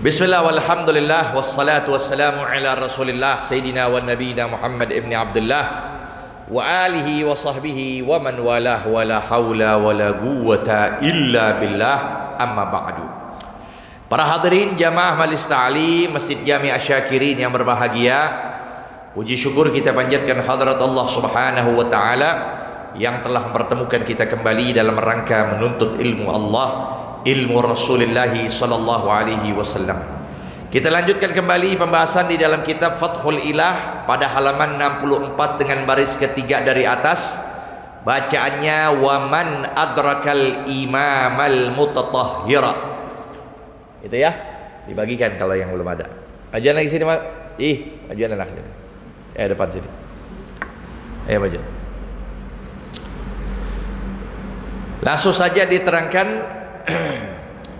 Bismillah walhamdulillah wassalatu wassalamu ala rasulillah Sayyidina wa nabiyina Muhammad ibn Abdullah wa alihi wa sahbihi wa man walah wa la hawla wa la quwwata illa billah, amma ba'du. Para hadirin jamaah Majelis Ta'lim Masjid Jami' Asy-Syakirin yang berbahagia, puji syukur kita panjatkan hadrat Allah Subhanahu wa taala yang telah mempertemukan kita kembali dalam rangka menuntut ilmu Allah, ilmu Rasulullah sallallahu alaihi wasallam. Kita lanjutkan kembali pembahasan di dalam kitab Fathul Ilah pada halaman 64 dengan baris ketiga dari atas. Bacaannya wa man adrakal imamal mutatahhira. Itu ya, dibagikan kalau yang belum ada. Ajuan lagi sini, Mak. Ajuan anak sini. Depan sini. Ayo maju. Langsung saja diterangkan.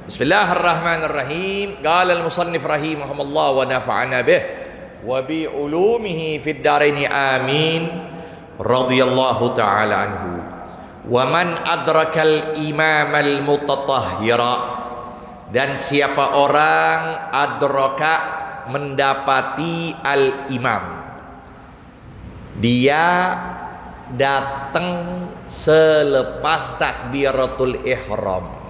Bismillahirrahmanirrahim. Qala al-musannif rahimahullah wa nafa'ana bih wa bi ulumihi fid dharain amin. Radhiyallahu ta'ala anhu. Wa man adrakal imamal mutatahhira, dan siapa orang adraka mendapati al-imam, dia datang selepas takbiratul ihram,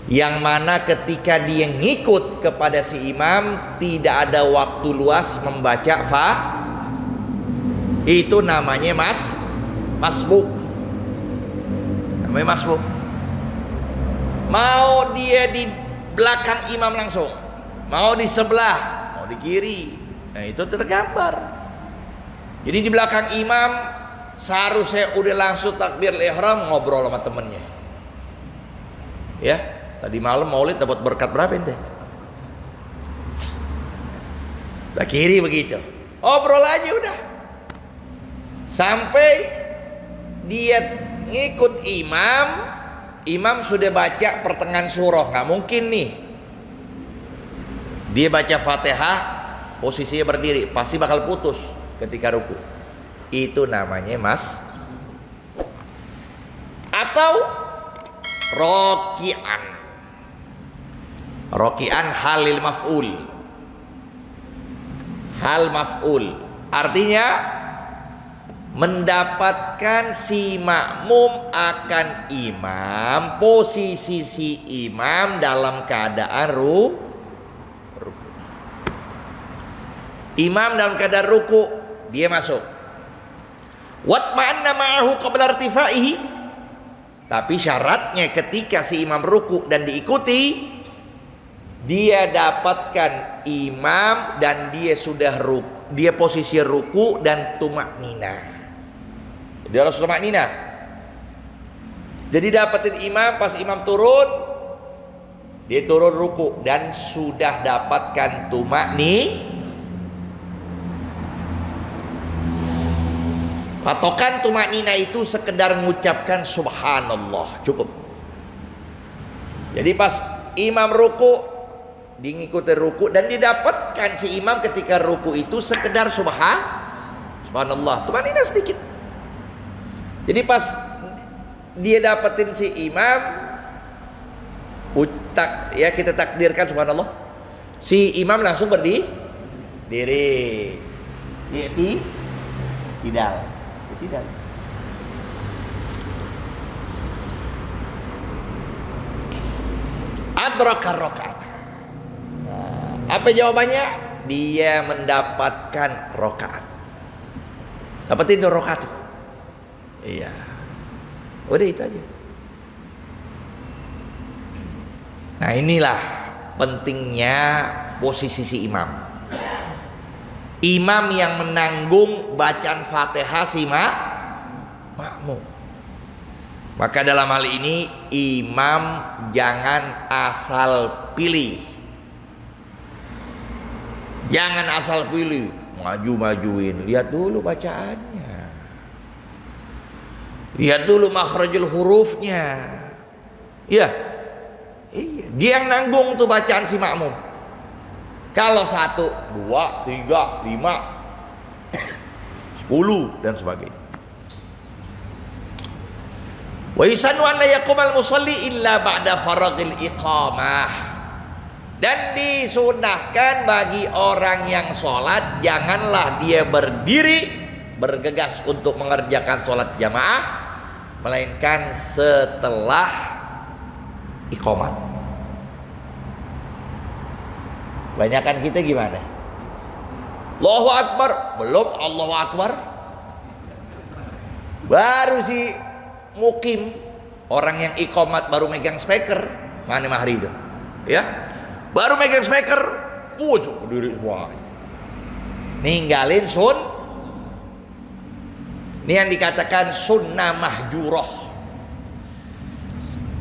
yang mana ketika dia ngikut kepada si imam tidak ada waktu luas membaca itu namanya masbuk. Namanya masbuk. Mau dia di belakang imam langsung, mau di sebelah, mau di kiri, nah itu tergambar. Jadi di belakang imam seharusnya udah langsung takbir ihram, ngobrol sama temennya. Ya, tadi malam maulid dapat berkat berapa ente? Lah kiri begitu. Obrol aja udah. Sampai dia ngikut imam, imam sudah baca pertengahan surah, nggak mungkin nih dia baca Fatihah posisinya berdiri, pasti bakal putus ketika ruku. Itu namanya atau roki'an. Roki'an halil maf'ul. Hal maf'ul artinya mendapatkan si makmum akan imam, posisi si imam dalam keadaan ruku. Imam dalam keadaan ruku, dia masuk. Watma'anna ma'ahu qabla irtifaihi. Tapi syaratnya ketika si imam ruku dan diikuti, dia dapatkan imam dan dia sudah ruku, dia posisi ruku dan tumaknina. Dia harus tumaknina. Jadi dapatin imam, pas imam turun, dia turun ruku dan sudah dapatkan tumakni. Patokan tumaknina itu sekedar mengucapkan subhanallah, cukup. Jadi pas imam ruku, diikuti ruku dan didapatkan si imam ketika ruku itu sekedar subhanallah, tumaknina sedikit. Jadi pas dia dapetin si imam, ya kita takdirkan subhanallah, si imam langsung berdiri, dia tidak. Adraka rakaat. Apa jawabannya? Dia mendapatkan rakaat. Dapatin rakaat. Iya. Udah itu aja. Nah, inilah pentingnya posisi si imam. Imam yang menanggung bacaan Fatihah si makmum. Maka dalam hal ini imam jangan asal pilih. Jangan asal pilih, maju-majuin. Lihat dulu bacaannya. Lihat dulu makhrajul hurufnya. Iya. Dia yang nanggung tuh bacaan si makmum. Kalau 1, 2, 3, 5, 10 dan sebagainya. Wa yusannu an la yaqumal musalli illa ba'da faragil iqamah. Dan disunahkan bagi orang yang sholat, janganlah dia berdiri bergegas untuk mengerjakan sholat jamaah, melainkan setelah iqamat. Banyakan kita gimana? Allahu Akbar, belum Allahu Akbar, baru si mukim, orang yang iqamat baru megang speaker. Mana mahri itu? Ya, baru megang speaker, berdiri semua, ninggalin ini yang dikatakan sunnah mahjurah.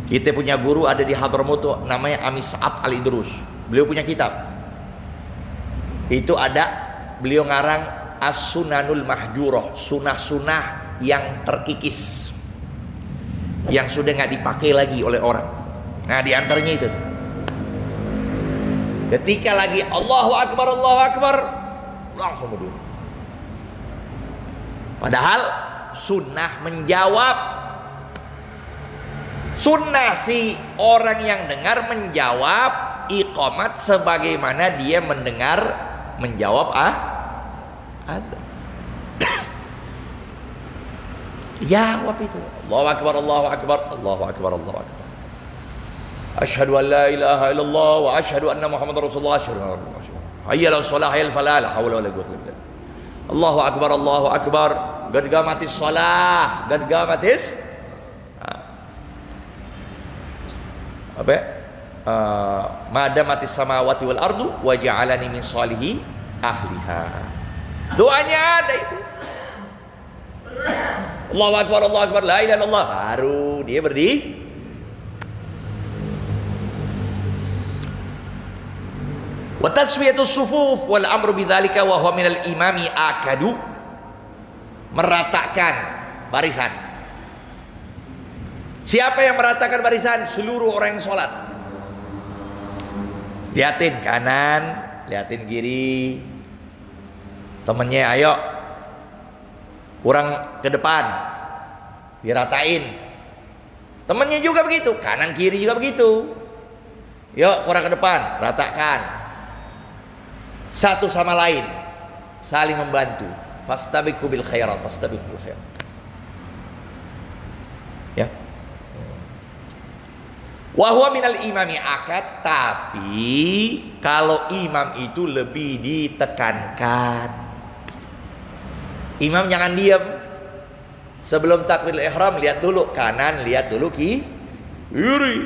Kita punya guru ada di Hadramaut, namanya Amis Sa'ad Al-Idrus. Beliau punya kitab, itu ada, beliau ngarang As-Sunanul Mahjurah, sunah-sunah yang terkikis, yang sudah nggak dipakai lagi oleh orang. Nah, di antaranya itu tuh. Ketika lagi Allahu Akbar, langsung berdiri. Padahal sunnah menjawab, sunnah si orang yang dengar menjawab iqamat sebagaimana dia menjawab adzan. Jawab itu. Allahu Akbar, Allahu Akbar, Allahu Akbar, Allahu Akbar. Asyhadu an la ilaha illallah wa asyhadu anna Muhammadar Rasulullah. Hayya 'alas shalah, hayya 'alal falah, la haula wala quwwata illa billah. Allahu Akbar, Allahu Akbar. Qad qamatis shalah, qad qamatis apa? Madamatis samawati wal ardu wa ja'alani min shalihi ahliha. Doanya ada itu. Allahu Akbar, la ilaha illallah, baru dia berdiri. Wa taswiyatus sufuf wal amru bidzalika wa huwa minal imami akadu. Meratakan barisan. Siapa yang meratakan barisan? Seluruh orang yang sholat. Liatin kanan, liatin kiri. Temennya, ayo kurang ke depan, diratain. Temennya juga begitu, kanan kiri juga begitu. Yuk kurang ke depan, ratakan. Satu sama lain saling membantu. Fastabiqu bil khairat, fastabiqu bil khairat. Ya. Wa huwa minal imami akad, tapi kalau imam itu lebih ditekankan. Imam jangan diam. Sebelum takbiratul ihram lihat dulu kanan, lihat dulu kiri.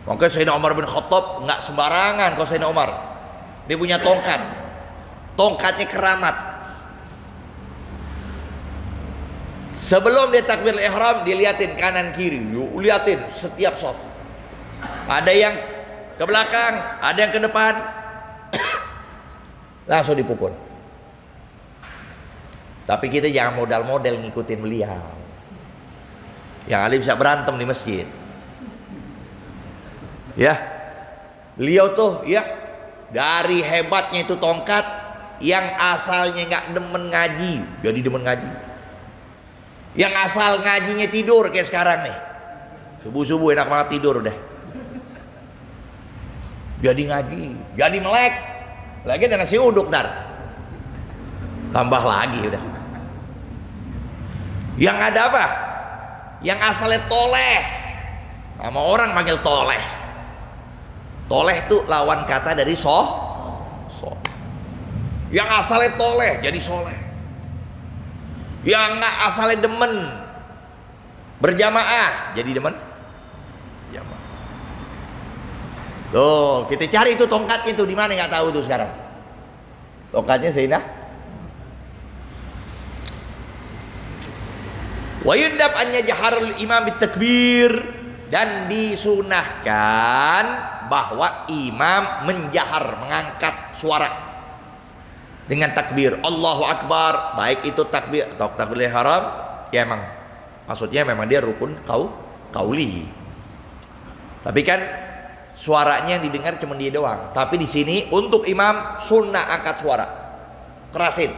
Maka Sayyidina Umar bin Khattab enggak sembarangan. Kalau Sayyidina Umar, dia punya tongkat. Tongkatnya keramat. Sebelum dia takbiratul ihram, dia liatin kanan kiri, liatin setiap shaf. Ada yang ke belakang, ada yang ke depan. Langsung dipukul. Tapi kita jangan modal-modal ngikutin beliau. Yang ada bisa berantem di masjid. Ya, beliau tuh ya, dari hebatnya itu tongkat, yang asalnya nggak demen ngaji jadi demen ngaji. Yang asal ngajinya tidur kayak sekarang nih, subuh-subuh enak banget tidur udah, jadi ngaji, jadi melek lagi ada nasi uduk ntar, tambah lagi udah. Yang ada apa? Yang asalnya toleh, sama orang panggil toleh. Toleh itu lawan kata dari soh. Yang asalnya toleh jadi soleh. Yang nggak asalnya demen berjamaah jadi demen jamaah. Tuh kita cari itu tongkatnya tuh di mana, nggak tahu tuh sekarang. Tongkatnya Sayyidina. Wa yundab an yajharul imam bitakbir, dan disunahkan bahwa imam menjahar, mengangkat suara dengan takbir Allahu Akbar, baik itu takbir atau takbirul ihram, ya emang maksudnya memang dia rukun qauli. Tapi kan suaranya yang didengar cuma dia doang. Tapi di sini untuk imam sunnah angkat suara, kerasin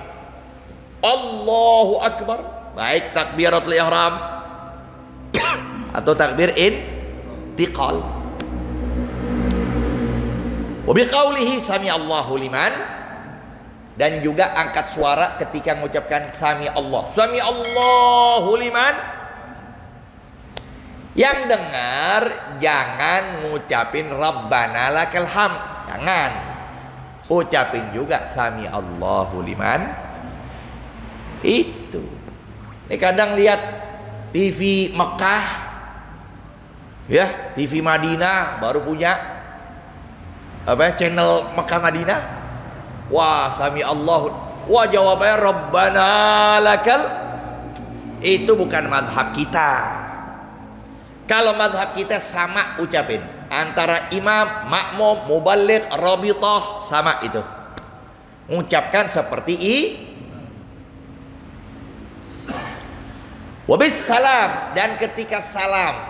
Allahu Akbar, baik takbiratul ihram atau takbir intiqal. Wa biqaulihi sami Allahu liman, dan juga angkat suara ketika mengucapkan sami Allah. Sami Allahu liman. Yang dengar jangan ngucapin Rabbana lakal hamd. Jangan. Ucapin juga sami Allahu liman. Itu. Ini kadang lihat TV Mekah, ya, TV Madinah baru punya channel Mekah Madinah. Wah, sami Allahu. Wah, jawabannya Rabbana lakal. Itu bukan mazhab kita. Kalau mazhab kita sama ucapin antara imam, makmum, muballigh, rabithah, sama itu. Mengucapkan seperti wabis salam, dan ketika salam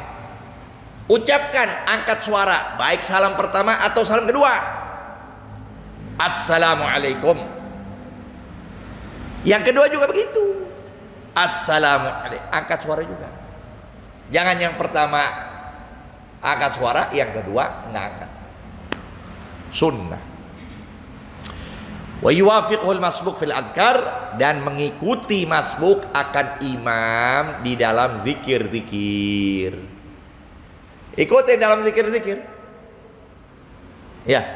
ucapkan angkat suara, baik salam pertama atau salam kedua. Assalamualaikum. Yang kedua juga begitu. Assalamualaikum, angkat suara juga. Jangan yang pertama angkat suara, yang kedua nggak angkat. Sunnah. Wa yuwafiqul masbuk fil azkar, dan mengikuti masbuk akan imam di dalam zikir-zikir. Ikutin dalam zikir-zikir. Ya.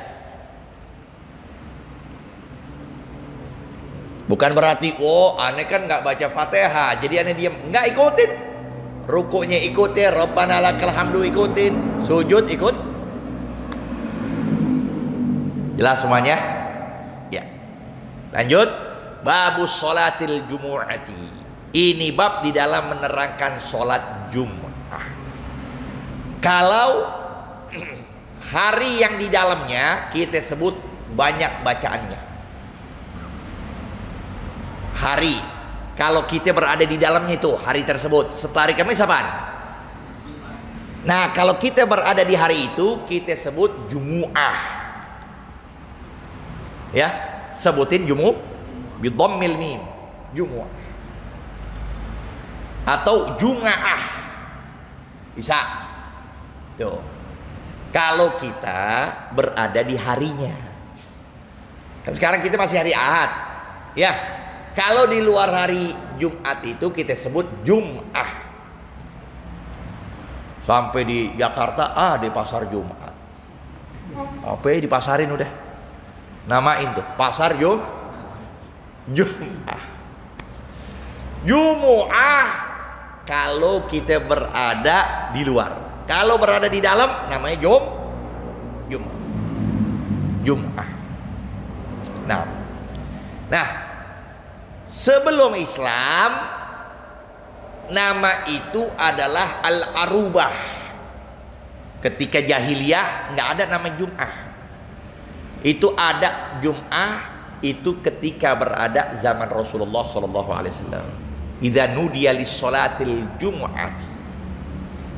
Bukan berarti aneh kan nggak baca Fatihah, jadi aneh diam. Nggak, ikutin. Rukuknya ikutin, Rabbana lakal hamdu ikutin, sujud ikut. Jelas semuanya? Ya. Lanjut, babus sholatil jumu'ati. Ini bab di dalam menerangkan sholat Jum'ah. Kalau hari yang di dalamnya kita sebut banyak bacaannya. Hari, kalau kita berada di dalamnya itu hari tersebut. Setelah hari Kamis apaan? Nah, kalau kita berada di hari itu kita sebut Jumu'ah. Ya, sebutin bidhammil mim, Jumu'ah atau Jum'ah, bisa tuh kalau kita berada di harinya. Kan sekarang kita masih hari Ahad, ya. Kalau di luar hari Jumat itu kita sebut Jum'ah. Sampai di Jakarta di pasar Jumat, apa ya, dipasarin udah, namain tuh pasar Jum'ah. Jumu'ah kalau kita berada di luar. Kalau berada di dalam namanya Jum'ah. Nah, sebelum Islam nama itu adalah al-arubah. Ketika jahiliyah nggak ada nama Jum'ah. Itu ada Jum'ah itu ketika berada zaman Rasulullah SAW. Idza nudiya lis-sholatil jumu'ati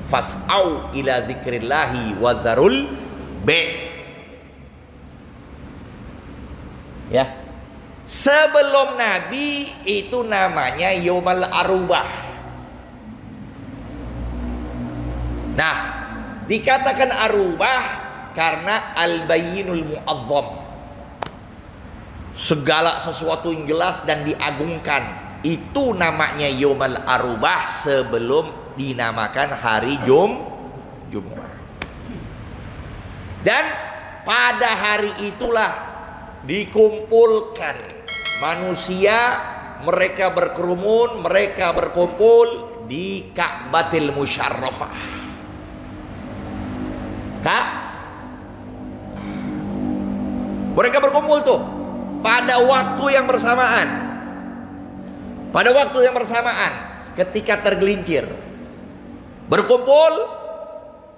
fas'au ila dzikrillahi wa dzarul ya. Sebelum Nabi itu namanya Yaumal Arubah. Nah, dikatakan Arubah karena al-bayyinul mu'azzam, segala sesuatu yang jelas dan diagungkan. Itu namanya Yaumal Arubah sebelum dinamakan hari Jum'ah. Dan pada hari itulah dikumpulkan manusia, mereka berkerumun, mereka berkumpul di Ka'batil Musyarrafah. Mereka berkumpul tuh pada waktu yang bersamaan. Pada waktu yang bersamaan ketika tergelincir berkumpul.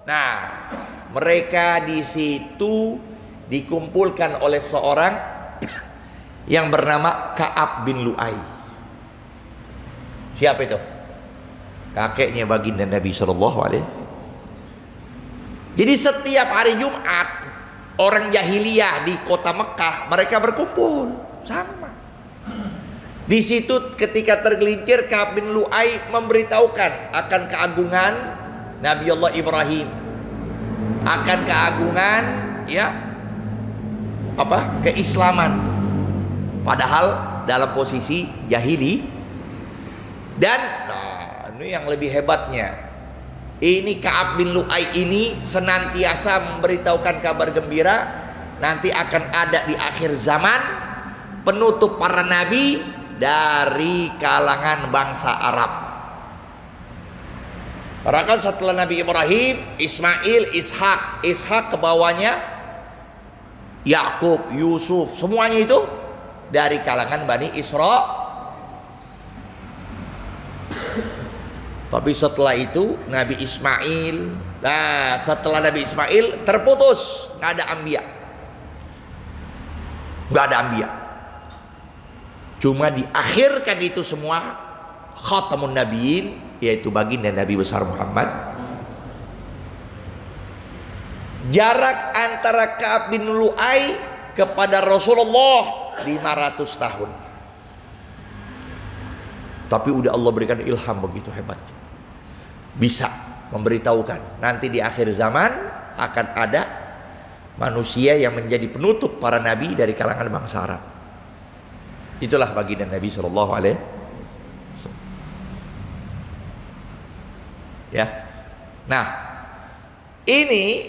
Nah, mereka di situ dikumpulkan oleh seorang yang bernama Ka'ab bin Lu'ay. Siapa itu? Kakeknya baginda Nabi SAW. Jadi setiap hari Jumat orang jahiliyah di kota Mekah mereka berkumpul sama. Di situ ketika tergelincir, Ka'ab bin Lu'ay memberitahukan akan keagungan Nabi Allah Ibrahim, akan keagungan ya keislaman, padahal dalam posisi jahili. Dan ini yang lebih hebatnya, ini Ka'ab bin Lu'ay ini senantiasa memberitahukan kabar gembira nanti akan ada di akhir zaman penutup para nabi dari kalangan bangsa Arab. Karena kan setelah Nabi Ibrahim, Ismail, Ishak ke bawahnya Yakub, Yusuf, semuanya itu dari kalangan Bani Israel. Tapi setelah itu Nabi Ismail, setelah Nabi Ismail terputus, nggak ada anbiya. Cuma diakhirkan itu semua khatamun nabiyyin, yaitu baginda Nabi besar Muhammad. Jarak antara Ka'ab bin Lu'ay kepada Rasulullah 500 tahun. Tapi udah Allah berikan ilham begitu hebatnya, bisa memberitahukan nanti di akhir zaman akan ada manusia yang menjadi penutup para nabi dari kalangan bangsa Arab. Itulah baginda Nabi Shallallahu Alaihi Wasallam. Ya, nah ini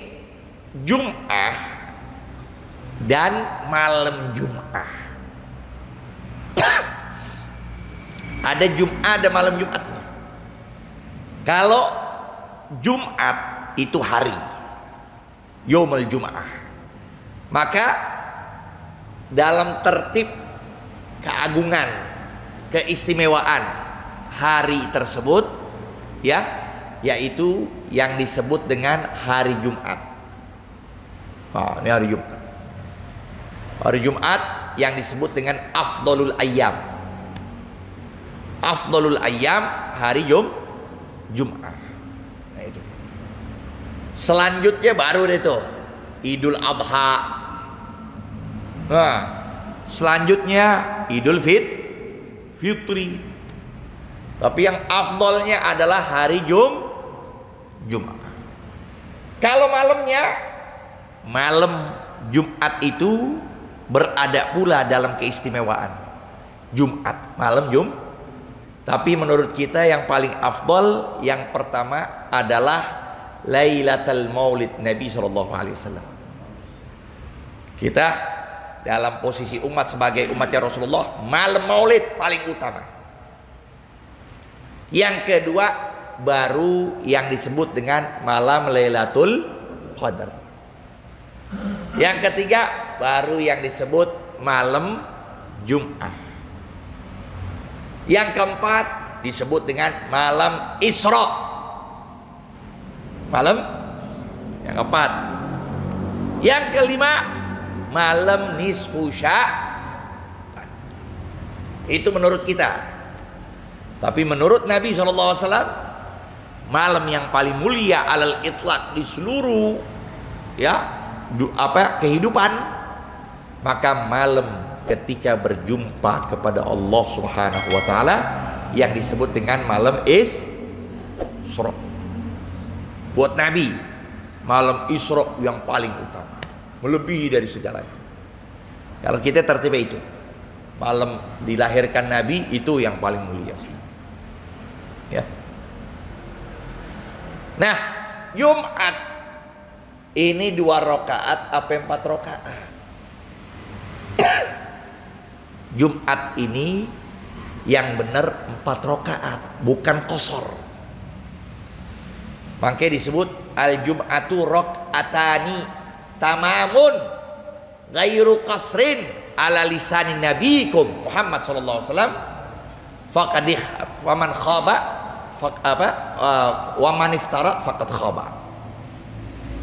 Jum'ah dan malam Jum'ah. Ada Jum'ah dan malam Jumat. Kalau Jumat itu hari Yaumul Jum'ah, maka dalam tertib keagungan, keistimewaan hari tersebut, ya, yaitu yang disebut dengan hari Jumat. Ini hari Jumat. Hari Jumat yang disebut dengan Afdolul Ayyam. Afdolul Ayyam, hari Jum'ah. Nah itu. Selanjutnya baru itu Idul Adha. Nah, selanjutnya Idul Fitri. Tapi yang afdolnya adalah hari Jum'ah. Kalau malam Jumat itu berada pula dalam keistimewaan Jumat, malam Tapi menurut kita yang paling afdol yang pertama adalah Lailatul Maulid Nabi SAW. Kita dalam posisi umat sebagai umatnya Rasulullah, malam Maulid paling utama. Yang kedua baru yang disebut dengan malam Lailatul Qadar. Yang ketiga baru yang disebut malam Jum'ah. Yang keempat disebut dengan malam Isra. Malam yang keempat. Yang kelima malam nisfu Sya'ban. Itu menurut kita. Tapi menurut Nabi SAW, malam yang paling mulia alal itlaq di seluruh kehidupan, maka malam ketika berjumpa kepada Allah Subhanahu wa taala yang disebut dengan malam Isra. Buat Nabi, malam Isra yang paling utama, melebihi dari segalanya. Kalau kita tertibnya itu, malam dilahirkan Nabi itu yang paling mulia. Ya. Nah, Jumat ini 2 rakaat apa 4 rakaat? Jumat ini yang benar 4 rakaat, bukan qasar. Makanya disebut al-jum'atu rakaatani tamamun ghairu qasrin ala lisanin nabiikum Muhammad sallallahu alaihi wasallam faqad waman khaba wa man iftara faqad khaba.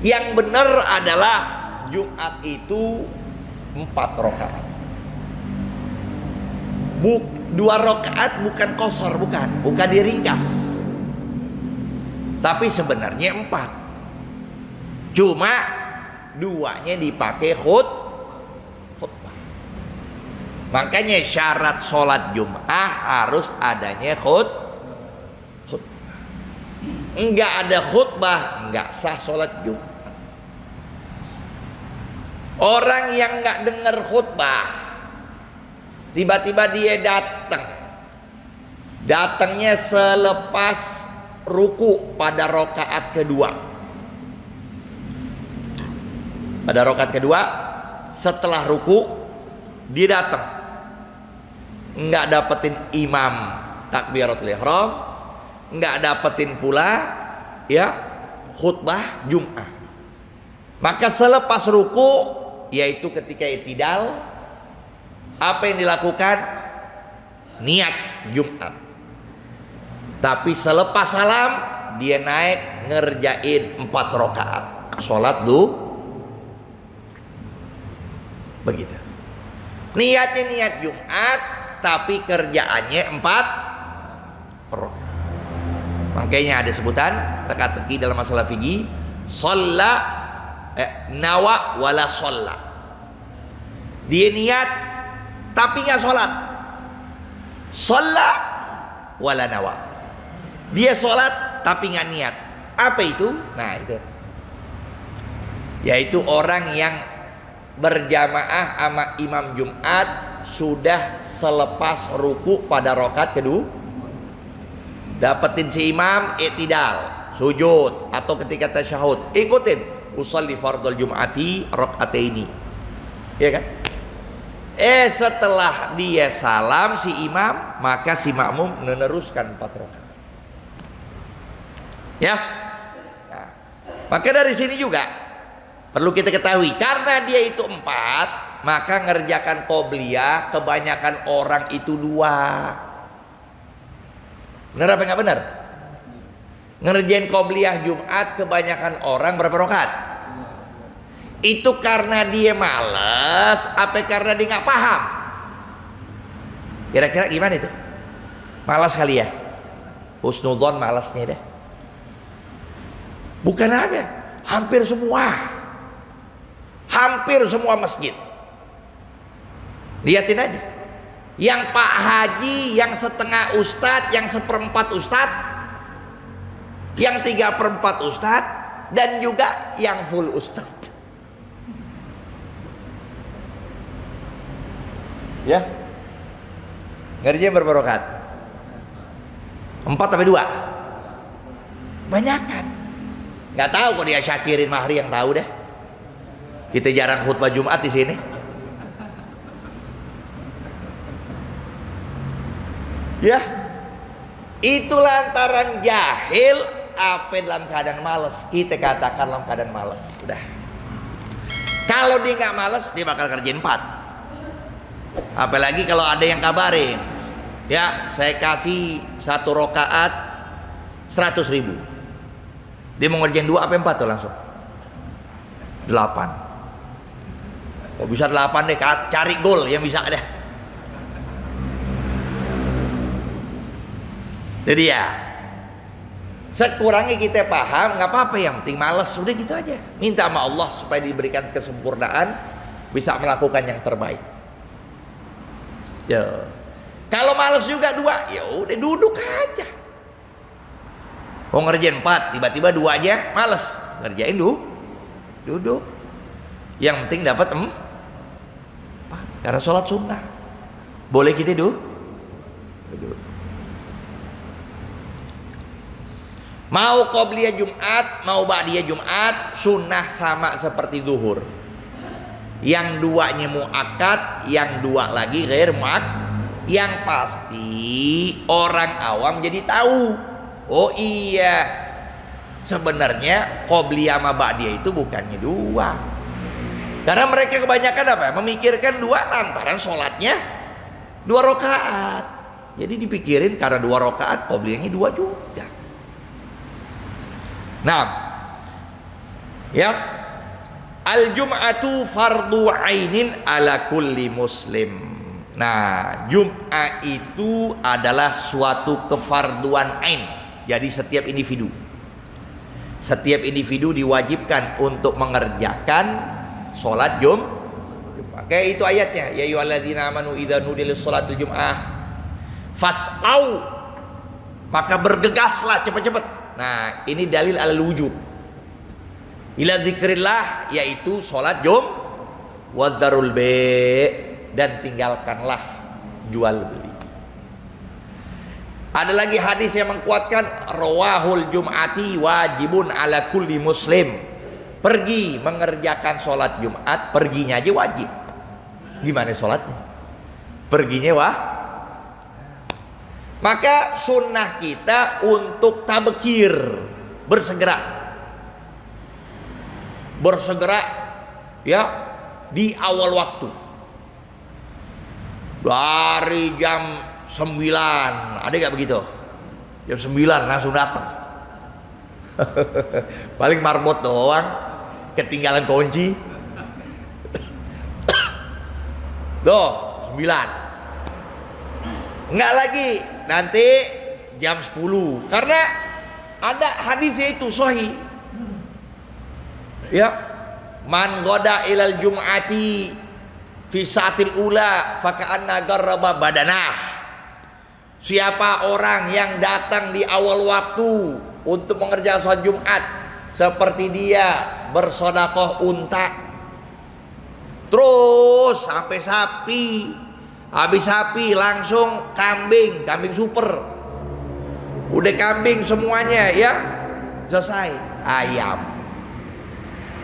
Yang benar adalah Jumat itu 4 rakaat. 2 rakaat bukan qasar, bukan diringkas. Tapi sebenarnya 4. Cuma 2-nya dipakai khutbah. Makanya syarat sholat Jum'ah harus adanya khutbah. Enggak ada khutbah, enggak sah sholat Jumat. Orang yang nggak dengar khutbah, tiba-tiba dia datangnya selepas ruku pada rokaat kedua. Pada rokaat kedua setelah ruku dia datang, nggak dapetin imam takbiratul ihram, nggak dapetin pula ya khutbah Jumat. Maka selepas ruku, yaitu ketika i'tidal, apa yang dilakukan? Niat Jumat. Tapi selepas salam dia naik ngerjain 4 rakaat sholat begitu. Niatnya niat Jumat, tapi kerjaannya 4 rakaat. Makanya ada sebutan teka-teki dalam masalah fikih, nawa wala sholla. Dia niat tapi nggak sholat. Sholla wala nawa. Dia sholat tapi nggak niat. Apa itu? Nah itu, yaitu orang yang berjamaah sama imam Jumat sudah selepas ruku pada rakaat kedua, dapetin si imam i'tidal, sujud atau ketika tasyahud, ikutin usolli fardhul jum'ati raka'ataini, ya kan? Setelah dia salam si imam, maka si makmum meneruskan 4 rakaat. Ya. Nah, maka dari sini juga perlu kita ketahui, karena dia itu 4, maka ngerjakan qobliyah kebanyakan orang itu 2. Benar apa enggak benar? Ngerjain qobliyah Jumat kebanyakan orang berapa rakaat? Itu karena dia malas, apa karena dia nggak paham? Kira-kira gimana itu? Malas kali ya? Husnudzon malasnya deh. Bukan apa? Hampir semua masjid. Lihatin aja. Yang Pak Haji, yang setengah ustadz, yang 1/4 ustadz, yang 3/4 ustadz, dan juga yang full ustadz. Ya, ngerjain berapa rakaat? 4 sampai 2? Banyakan. Nggak tahu kok dia Syakirin Mahri yang tahu deh. Kita jarang khutbah Jumat di sini. Ya, itu lantaran jahil, apa dalam keadaan malas. Kita katakan dalam keadaan malas. Udah. Kalau dia nggak malas, dia bakal kerjain 4. Apalagi kalau ada yang kabarin, ya saya kasih 1 rakaat 100.000. Dia mau ngerjain 2 apa 4 tuh langsung 8. Kok bisa 8 deh, cari gol yang bisa deh. Jadi ya, sekurangnya kita paham, nggak apa-apa, yang penting malas, udah gitu aja. Minta sama Allah supaya diberikan kesempurnaan, bisa melakukan yang terbaik. Ya, kalau malas juga 2, ya udah duduk aja. Mau ngerjain 4, tiba-tiba 2 aja, malas, ngerjain duduk. Yang penting dapat 4, karena sholat sunnah. Boleh kita duduk. Mau qobliyah Jumat, mau ba'diyah Jumat, sunnah sama seperti zuhur. Yang 2-nya muakkad, yang 2 lagi ghair muakkad. Yang pasti orang awam jadi tahu, oh iya, sebenarnya qobliyah sama ba'diyah itu bukannya 2. Karena mereka kebanyakan apa? Memikirkan 2 lantaran sholatnya 2 rakaat. Jadi dipikirin karena 2 rakaat qobliyahnya 2 juga. Nah, ya, al-jum'atu fardu ainin ala kulli muslim. Nah, Jum'ah itu adalah suatu kefarduan ain. Jadi setiap individu diwajibkan untuk mengerjakan sholat Jum'ah. Kayak itu ayatnya, ya ayyuhalladzina amanu idza nudiya lis-sholatil jum'ah fas'au, maka bergegaslah cepat-cepat. Nah, ini dalil al-wujub ila zikrillah, yaitu sholat wadharul bai', dan tinggalkanlah jual beli. Ada lagi hadis yang menguatkan rawahul jum'ati wajibun ala kulli muslim. Pergi mengerjakan sholat Jumat, perginya aja wajib. Gimana sholatnya? Perginya Maka sunnah kita untuk tabekir, bersegera ya di awal waktu. Dari jam 9, ada gak begitu? Jam 9 langsung datang. Paling marbot doang, ketinggalan kunci. Loh, 9. Enggak lagi, nanti jam 10. Karena ada hadisnya itu sahih. Ya. Man goda ilal jum'ati fi sa'atil ula faka'anna garraba badanah. Siapa orang yang datang di awal waktu untuk mengerjakan sholat Jumat, seperti dia bersedekah unta. Terus sampai sapi, habis sapi langsung kambing super. Udah kambing semuanya ya, selesai.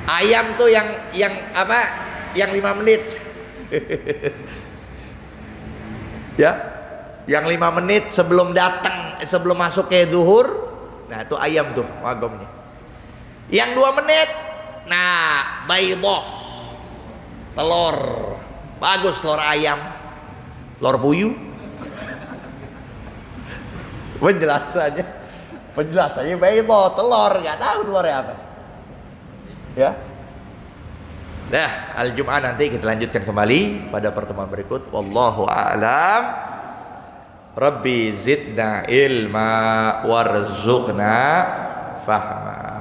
Ayam tuh yang apa? Yang 5 menit. Ya, yang 5 menit sebelum sebelum masuk ke zuhur. Nah, itu ayam tuh wagomnya. Yang 2 menit, nah baydoh, telur. Bagus telur ayam, telur puyuh. Penjelasannya baydoh, telur, nggak tahu telurnya apa. Ya. Nah, al-Jum'ah nanti kita lanjutkan kembali pada pertemuan berikut. Wallahu a'lam. Rabbi zidna ilma warzuqna fahma.